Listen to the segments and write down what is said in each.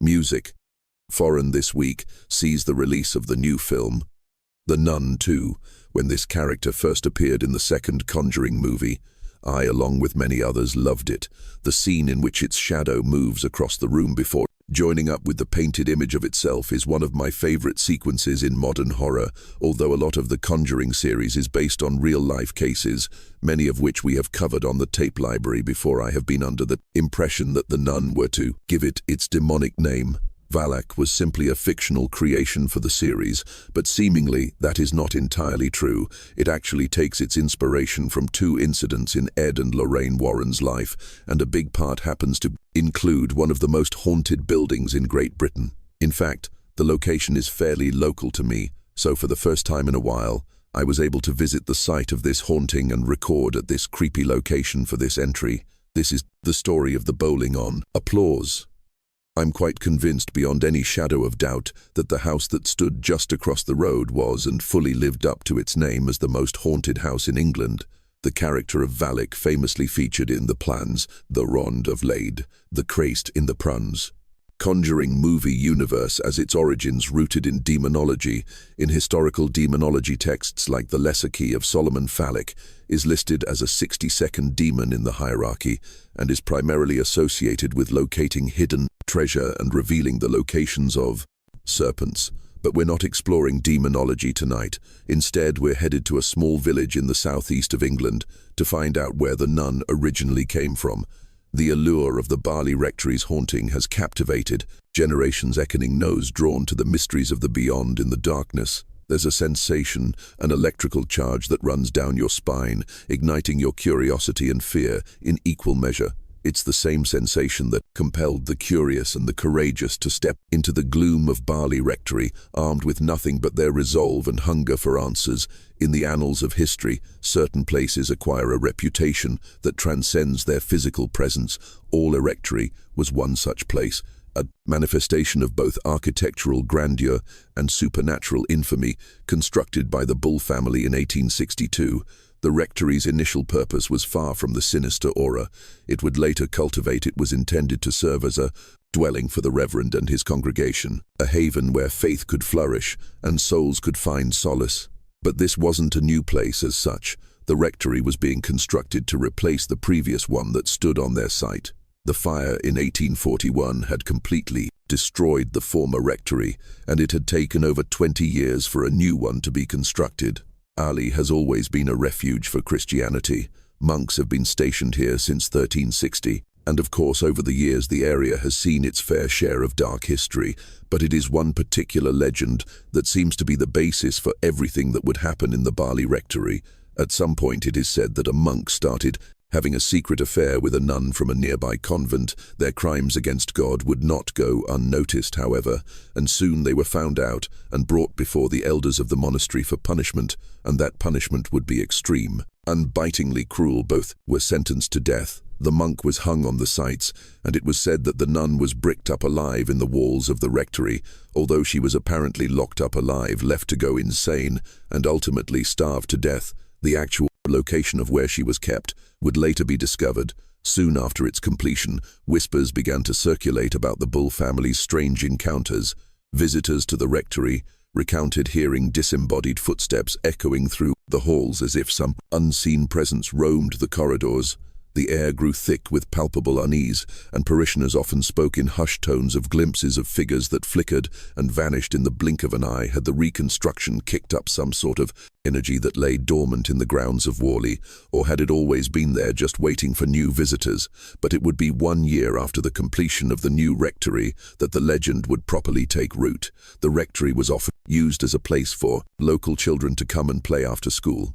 Music. Foreign this week sees the release of the new film, The Nun 2. When this character first appeared in the second Conjuring movie, I, along with many others, loved it. The scene in which its shadow moves across the room before joining up with the painted image of itself is one of my favorite sequences in modern horror, although a lot of the Conjuring series is based on real-life cases, many of which we have covered on the tape library before. I have been under the impression that The Nun were to give it its demonic name. Valak was simply a fictional creation for the series, but seemingly that is not entirely true. It actually takes its inspiration from two incidents in Ed and Lorraine Warren's life, and a big part happens to include one of the most haunted buildings in Great Britain. In fact, the location is fairly local to me, so for the first time in a while, I was able to visit the site of this haunting and record at this creepy location for this entry. This is the story of the bowling on. Applause. I'm quite convinced beyond any shadow of doubt that the house that stood just across the road was and fully lived up to its name as the most haunted house in England. The character of Valak famously featured in the plans, the Rond of Lade, the Christ in the Pruns. Conjuring movie universe as its origins rooted in demonology. In historical demonology texts like the Lesser Key of Solomon, Valak is listed as a 62nd demon in the hierarchy and is primarily associated with locating hidden treasure and revealing the locations of serpents. But we're not exploring demonology tonight. Instead, we're headed to a small village in the southeast of England to find out where the nun originally came from. The allure of the Borley Rectory's haunting has captivated generations, echoing nose drawn to the mysteries of the beyond. In the darkness, there's a sensation, an electrical charge that runs down your spine, igniting your curiosity and fear in equal measure. It's the same sensation that compelled the curious and the courageous to step into the gloom of Borley Rectory, armed with nothing but their resolve and hunger for answers. In the annals of history, certain places acquire a reputation that transcends their physical presence. Borley Rectory was one such place, a manifestation of both architectural grandeur and supernatural infamy. Constructed by the Bull family in 1862, the rectory's initial purpose was far from the sinister aura it would later cultivate. It was intended to serve as a dwelling for the Reverend and his congregation, a haven where faith could flourish and souls could find solace. But this wasn't a new place as such. The rectory was being constructed to replace the previous one that stood on their site. The fire in 1841 had completely destroyed the former rectory, and it had taken over 20 years for a new one to be constructed. Ali has always been a refuge for Christianity. Monks have been stationed here since 1360, and of course over the years the area has seen its fair share of dark history, but it is one particular legend that seems to be the basis for everything that would happen in the Borley Rectory. At some point it is said that a monk started having a secret affair with a nun from a nearby convent. Their crimes against God would not go unnoticed, however, and soon they were found out and brought before the elders of the monastery for punishment, and that punishment would be extreme, unbitingly cruel. Both were sentenced to death. The monk was hung on the sites, and it was said that the nun was bricked up alive in the walls of the rectory, although she was apparently locked up alive, left to go insane, and ultimately starved to death. The actual location of where she was kept would later be discovered. Soon after its completion, whispers began to circulate about the Bull family's strange encounters. Visitors to the rectory recounted hearing disembodied footsteps echoing through the halls as if some unseen presence roamed the corridors. The air grew thick with palpable unease, and parishioners often spoke in hushed tones of glimpses of figures that flickered and vanished in the blink of an eye. Had the reconstruction kicked up some sort of energy that lay dormant in the grounds of Borley, or had it always been there just waiting for new visitors? But it would be 1 year after the completion of the new rectory that the legend would properly take root. The rectory was often used as a place for local children to come and play after school.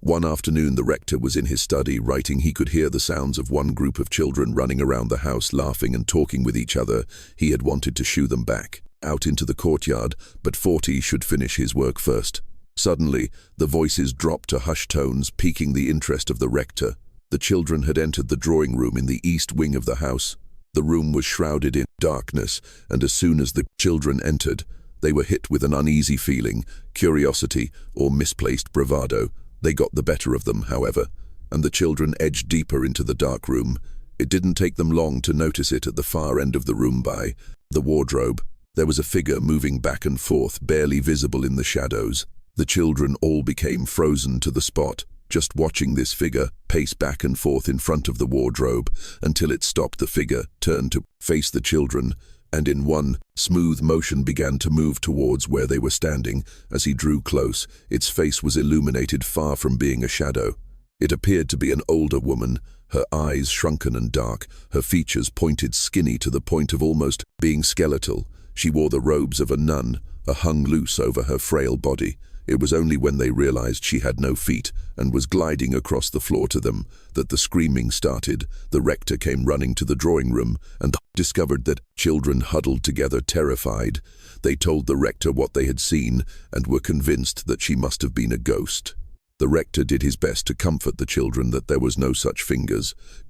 One afternoon the rector was in his study writing. He could hear the sounds of one group of children running around the house, laughing and talking with each other. He had wanted to shoo them back out into the courtyard, but 40 should finish his work first. Suddenly, the voices dropped to hushed tones, piquing the interest of the rector. The children had entered the drawing room in the east wing of the house. The room was shrouded in darkness, and as soon as the children entered, they were hit with an uneasy feeling, curiosity, or misplaced bravado. They got the better of them, however, and the children edged deeper into the dark room. It didn't take them long to notice it at the far end of the room by the wardrobe. There was a figure moving back and forth, barely visible in the shadows. The children all became frozen to the spot, just watching this figure pace back and forth in front of the wardrobe until it stopped. The figure turned to face the children, and in one smooth motion began to move towards where they were standing. As he drew close, its face was illuminated, far from being a shadow. It appeared to be an older woman, her eyes shrunken and dark, her features pointed, skinny to the point of almost being skeletal. She wore the robes of a nun, hung loose over her frail body. It was only when they realized she had no feet and was gliding across the floor to them that the screaming started. The rector came running to the drawing room and discovered that children huddled together, terrified. They told the rector what they had seen and were convinced that she must have been a ghost. The rector did his best to comfort the children that there was no such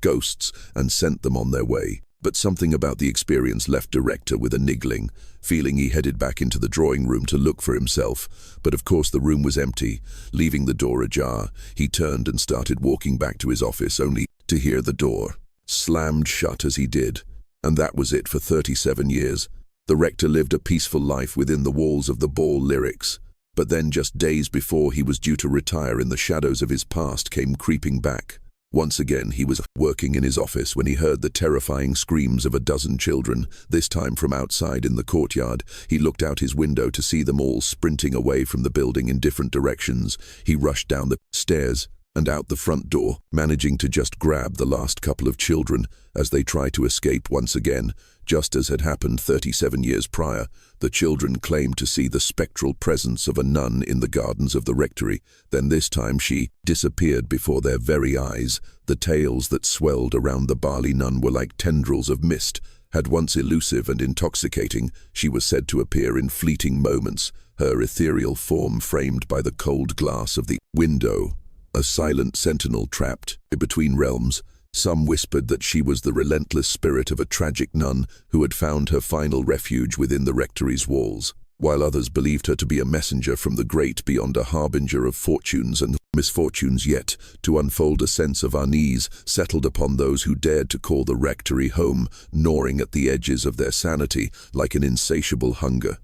ghosts, and sent them on their way. But something about the experience left the rector with a niggling feeling. He headed back into the drawing room to look for himself, but of course the room was empty. Leaving the door ajar, he turned and started walking back to his office, only to hear the door slammed shut as he did. And that was it for 37 years. The rector lived a peaceful life within the walls of the Borley Rectory. But then, just days before he was due to retire, the shadows of his past came creeping back. Once again, he was working in his office when he heard the terrifying screams of a dozen children, this time from outside in the courtyard. He looked out his window to see them all sprinting away from the building in different directions. He rushed down the stairs and out the front door, managing to just grab the last couple of children as they tried to escape once again. Just as had happened 37 years prior, the children claimed to see the spectral presence of a nun in the gardens of the rectory. Then this time she disappeared before their very eyes. The tales that swelled around the Borley nun were like tendrils of mist. Had once elusive and intoxicating, she was said to appear in fleeting moments, her ethereal form framed by the cold glass of the window, a silent sentinel trapped between realms. Some whispered that she was the relentless spirit of a tragic nun who had found her final refuge within the rectory's walls, while others believed her to be a messenger from the great beyond, a harbinger of fortunes and misfortunes yet to unfold. A sense of unease settled upon those who dared to call the rectory home, gnawing at the edges of their sanity like an insatiable hunger.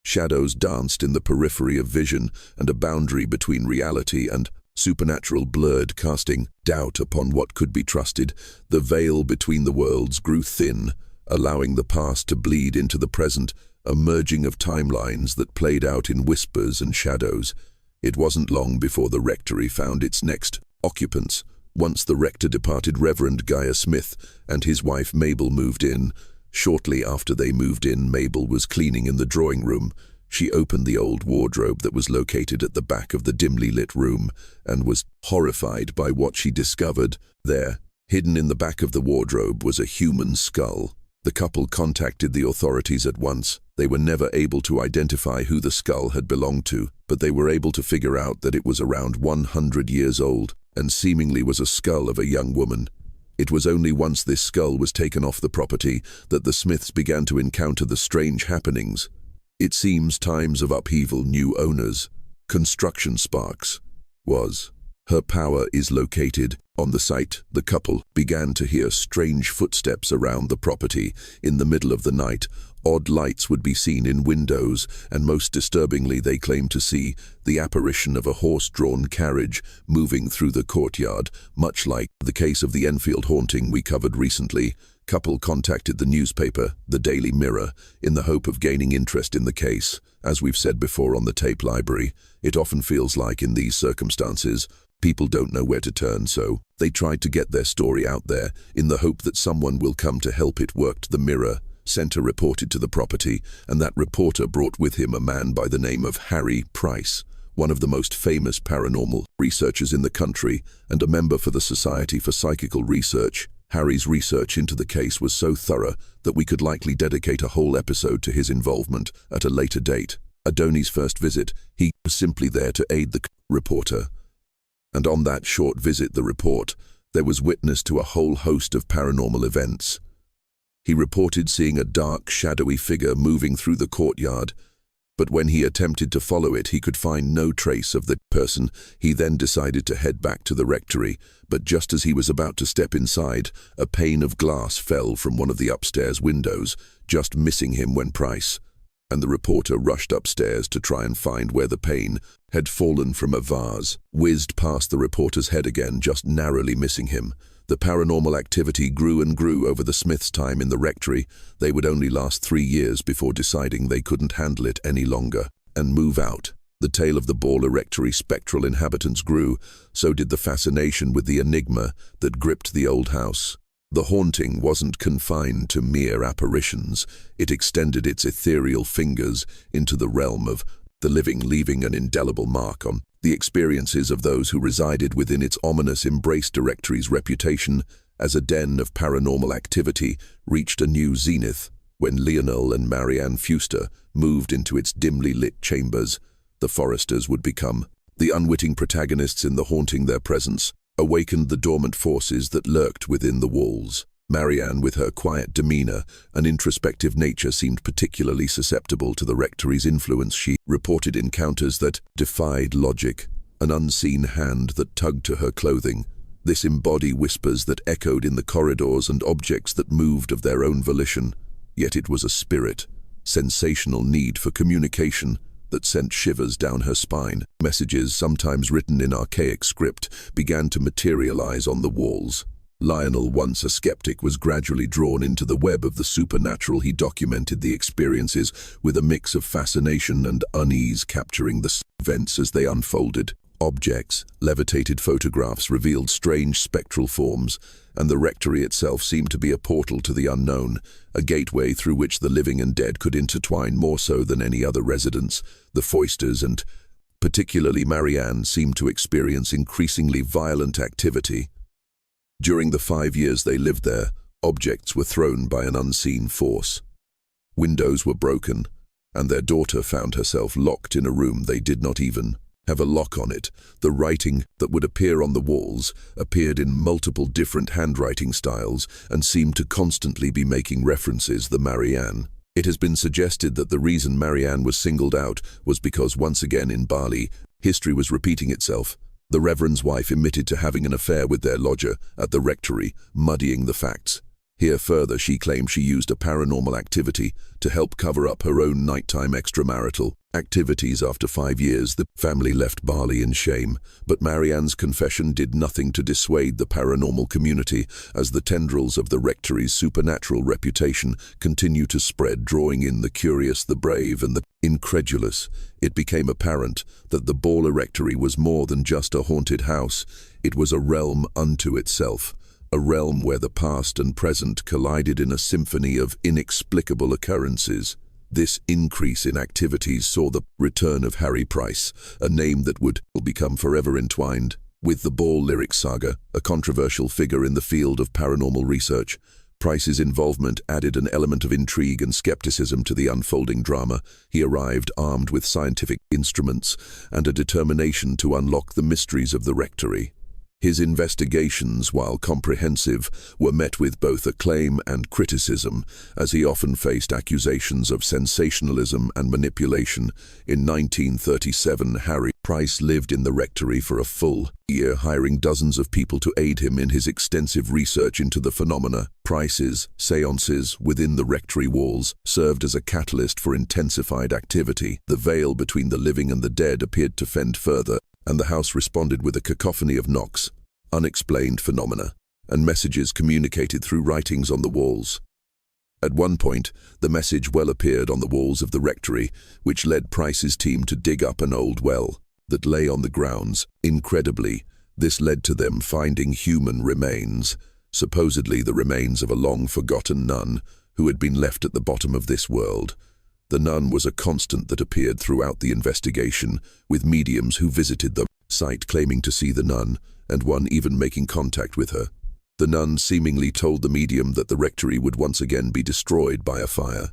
Shadows danced in the periphery of vision, and a boundary between reality and supernatural blurred, casting doubt upon what could be trusted. The veil between the worlds grew thin, allowing the past to bleed into the present, a merging of timelines that played out in whispers and shadows. It wasn't long before the rectory found its next occupants. Once the rector departed, Reverend Gaius Smith and his wife Mabel moved in. Shortly after they moved in, Mabel was cleaning in the drawing room. She opened the old wardrobe that was located at the back of the dimly lit room and was horrified by what she discovered. There, hidden in the back of the wardrobe, was a human skull. The couple contacted the authorities at once. They were never able to identify who the skull had belonged to, but they were able to figure out that it was around 100 years old and seemingly was a skull of a young woman. It was only once this skull was taken off the property that the Smiths began to encounter the strange happenings. It seems times of upheaval, new owners, construction sparks. Her power is located on the site. The couple began to hear strange footsteps around the property. In the middle of the night, odd lights would be seen in windows, and most disturbingly, they claimed to see the apparition of a horse-drawn carriage moving through the courtyard, much like the case of the Enfield haunting we covered recently. Couple contacted the newspaper, the Daily Mirror, in the hope of gaining interest in the case. As we've said before on the tape library, it often feels like in these circumstances, people don't know where to turn, so they tried to get their story out there in the hope that someone will come to help. It worked. The Mirror sent a reporter to the property, and that reporter brought with him a man by the name of Harry Price, one of the most famous paranormal researchers in the country and a member for the Society for Psychical Research. Harry's research into the case was so thorough that we could likely dedicate a whole episode to his involvement at a later date. Adoni's first visit, he was simply there to aid the reporter. And on that short visit, the report, there was witness to a whole host of paranormal events. He reported seeing a dark, shadowy figure moving through the courtyard. But when he attempted to follow it, he could find no trace of the person. He then decided to head back to the rectory, but just as he was about to step inside, a pane of glass fell from one of the upstairs windows, just missing him when Price and the reporter rushed upstairs to try and find where the pane had fallen from a vase, whizzed past the reporter's head again, just narrowly missing him. The paranormal activity grew and grew over the Smiths' time in the rectory. They would only last 3 years before deciding they couldn't handle it any longer and move out. The tale of the Borley Rectory spectral inhabitants grew, so did the fascination with the enigma that gripped the old house. The haunting wasn't confined to mere apparitions. It extended its ethereal fingers into the realm of the living, leaving an indelible mark on the experiences of those who resided within its ominous Embrace Directory's reputation as a den of paranormal activity reached a new zenith when Lionel and Marianne Fuster moved into its dimly lit chambers. The Foresters would become the unwitting protagonists in the haunting. Their presence awakened the dormant forces that lurked within the walls. Marianne, with her quiet demeanor and introspective nature, seemed particularly susceptible to the rectory's influence. She reported encounters that defied logic, an unseen hand that tugged to her clothing. This embodied whispers that echoed in the corridors and objects that moved of their own volition. Yet it was a spirit, sensational need for communication, that sent shivers down her spine. Messages, sometimes written in archaic script, began to materialize on the walls. Lionel, once a skeptic, was gradually drawn into the web of the supernatural. He documented the experiences with a mix of fascination and unease, capturing the events as they unfolded. Objects, levitated photographs revealed strange spectral forms, and the rectory itself seemed to be a portal to the unknown, a gateway through which the living and dead could intertwine more so than any other residents. The Foysters, and particularly Marianne, seemed to experience increasingly violent activity. During the 5 years they lived there, objects were thrown by an unseen force. Windows were broken, and their daughter found herself locked in a room they did not even have a lock on it. The writing that would appear on the walls appeared in multiple different handwriting styles and seemed to constantly be making references to Marianne. It has been suggested that the reason Marianne was singled out was because once again in Bali, history was repeating itself. The Reverend's wife admitted to having an affair with their lodger at the rectory, muddying the facts. Here further, she claimed she used a paranormal activity to help cover up her own nighttime extramarital activities. After 5 years, the family left Bali in shame, but Marianne's confession did nothing to dissuade the paranormal community as the tendrils of the rectory's supernatural reputation continue to spread, drawing in the curious, the brave, and the incredulous. It became apparent that the Borley Rectory was more than just a haunted house. It was a realm unto itself. A realm where the past and present collided in a symphony of inexplicable occurrences. This increase in activities saw the return of Harry Price, a name that would become forever entwined with the Borley saga, a controversial figure in the field of paranormal research. Price's involvement added an element of intrigue and skepticism to the unfolding drama. He arrived armed with scientific instruments and a determination to unlock the mysteries of the rectory. His investigations, while comprehensive, were met with both acclaim and criticism, as he often faced accusations of sensationalism and manipulation. In 1937, Harry Price lived in the rectory for a full year, hiring dozens of people to aid him in his extensive research into the phenomena. Price's seances within the rectory walls served as a catalyst for intensified activity. The veil between the living and the dead appeared to fend further, and the house responded with a cacophony of knocks, unexplained phenomena, and messages communicated through writings on the walls. At one point, the message well appeared on the walls of the rectory, which led Price's team to dig up an old well that lay on the grounds. Incredibly, this led to them finding human remains, supposedly the remains of a long-forgotten nun who had been left at the bottom of this world. The nun was a constant that appeared throughout the investigation, with mediums who visited the site claiming to see the nun, and one even making contact with her. The nun seemingly told the medium that the rectory would once again be destroyed by a fire.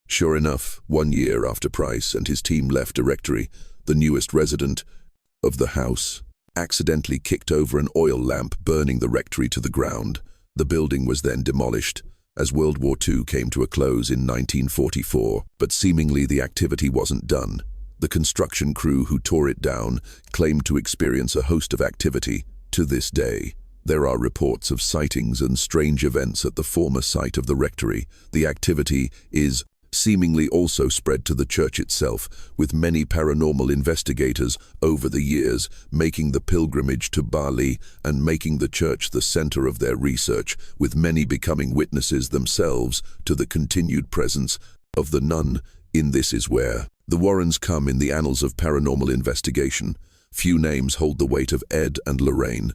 Sure enough, 1 year after Price and his team left the rectory, the newest resident of the house accidentally kicked over an oil lamp, burning the rectory to the ground. The building was then demolished, as World War II came to a close in 1944, but seemingly the activity wasn't done. The construction crew who tore it down claimed to experience a host of activity to this day. There are reports of sightings and strange events at the former site of the rectory. The activity is seemingly also spread to the church itself, with many paranormal investigators over the years making the pilgrimage to Borley and making the church the center of their research, with many becoming witnesses themselves to the continued presence of the nun. In This Is Where the Warrens come in the annals of paranormal investigation. Few names hold the weight of Ed and Lorraine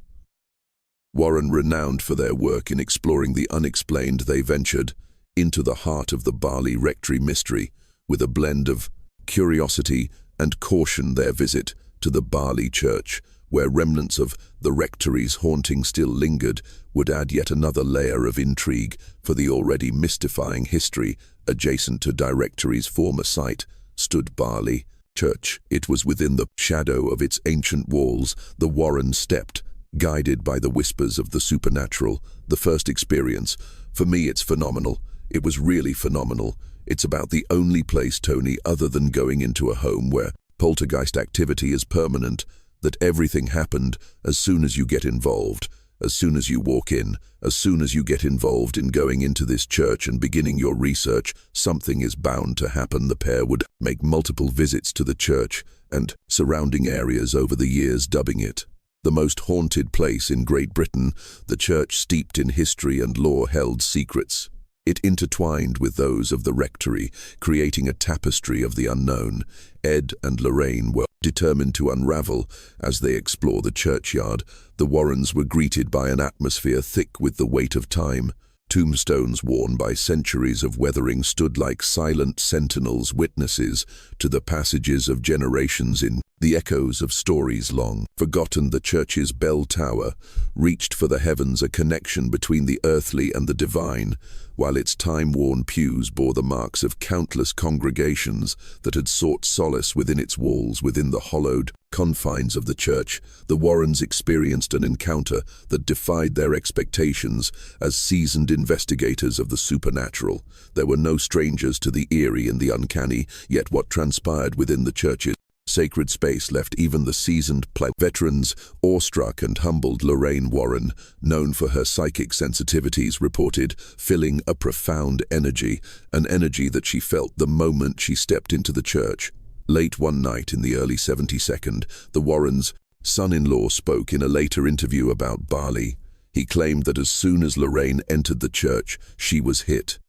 Warren. Renowned for their work in exploring the unexplained, they ventured into the heart of the Borley Rectory mystery with a blend of curiosity and caution. Their visit to the Borley Church, where remnants of the rectory's haunting still lingered, would add yet another layer of intrigue for the already mystifying history. Adjacent to the rectory's former site stood Borley Church. It was within the shadow of its ancient walls the Warrens stepped, guided by the whispers of the supernatural. The first experience, for me, it's phenomenal. It was really phenomenal. It's about the only place, Tony, other than going into a home where poltergeist activity is permanent, that everything happened as soon as you get involved, as soon as you walk in, as soon as you get involved in going into this church and beginning your research, something is bound to happen. The pair would make multiple visits to the church and surrounding areas over the years, dubbing it the most haunted place in Great Britain. The church, steeped in history and lore, held secrets. It intertwined with those of the rectory, creating a tapestry of the unknown. Ed and Lorraine were determined to unravel as they explore the churchyard. The Warrens were greeted by an atmosphere thick with the weight of time. Tombstones worn by centuries of weathering stood like silent sentinels, witnesses to the passages of generations in the echoes of stories long forgotten. The church's bell tower reached for the heavens, a connection between the earthly and the divine, while its time-worn pews bore the marks of countless congregations that had sought solace within its walls. Within the hollowed confines of the church, the Warrens experienced an encounter that defied their expectations. As seasoned investigators of the supernatural, they were no strangers to the eerie and the uncanny, yet what transpired within the church's sacred space left even the seasoned veterans awestruck and humbled. Lorraine Warren, known for her psychic sensitivities, reported feeling a profound energy, an energy that she felt the moment she stepped into the church. Late one night in the early 72nd, the Warrens' son-in-law spoke in a later interview about Borley. He claimed that as soon as Lorraine entered the church, she was hit.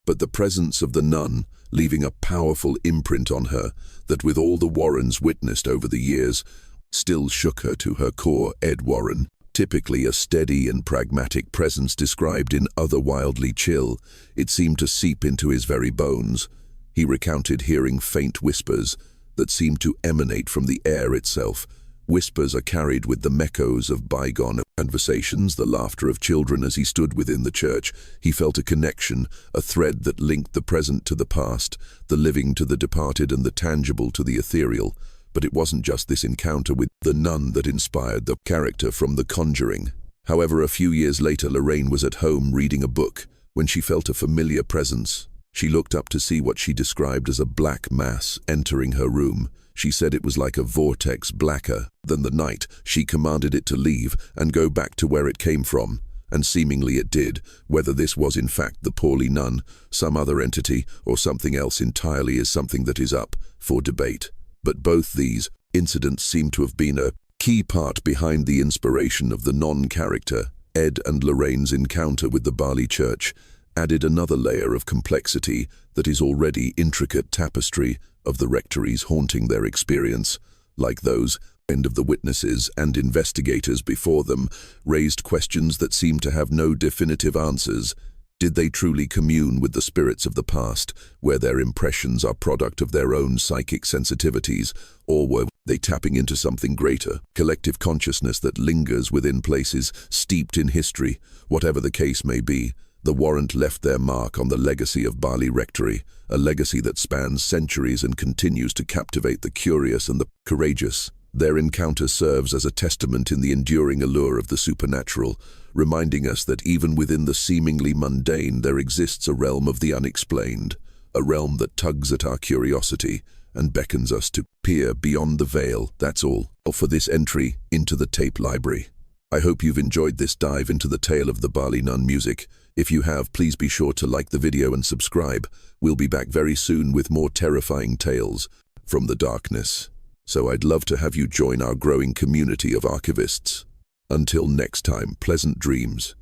But the presence of the nun, leaving a powerful imprint on her that, with all the Warrens witnessed over the years, still shook her to her core. Ed Warren, typically a steady and pragmatic presence described in Otherwildly Chill, it seemed to seep into his very bones. He recounted hearing faint whispers that seemed to emanate from the air itself. Whispers are carried with the echoes of bygone conversations, the laughter of children. As he stood within the church, he felt a connection, a thread that linked the present to the past, the living to the departed, and the tangible to the ethereal. But it wasn't just this encounter with the nun that inspired the character from The Conjuring. However, a few years later, Lorraine was at home reading a book when she felt a familiar presence. She looked up to see what she described as a black mass entering her room. She said it was like a vortex, blacker than the night. She commanded it to leave and go back to where it came from, and seemingly it did. Whether this was in fact the poorly nun, some other entity, or something else entirely is something that is up for debate. But both these incidents seem to have been a key part behind the inspiration of the non-character. Ed and Lorraine's encounter with the Borley Church added another layer of complexity that is already intricate tapestry of the rectories haunting their experience. Like those of the witnesses and investigators before them, raised questions that seemed to have no definitive answers. Did they truly commune with the spirits of the past, where their impressions are product of their own psychic sensitivities, or were they tapping into something greater, collective consciousness that lingers within places steeped in history? Whatever the case may be, the Warrens left their mark on the legacy of Borley Rectory, a legacy that spans centuries and continues to captivate the curious and the courageous. Their encounter serves as a testament in the enduring allure of the supernatural, reminding us that even within the seemingly mundane there exists a realm of the unexplained, a realm that tugs at our curiosity and beckons us to peer beyond the veil. That's all for this entry into the tape library. I hope you've enjoyed this dive into the tale of the Borley Nun music. If you have, please be sure to like the video and subscribe. We'll be back very soon with more terrifying tales from the darkness. So I'd love to have you join our growing community of archivists. Until next time, pleasant dreams.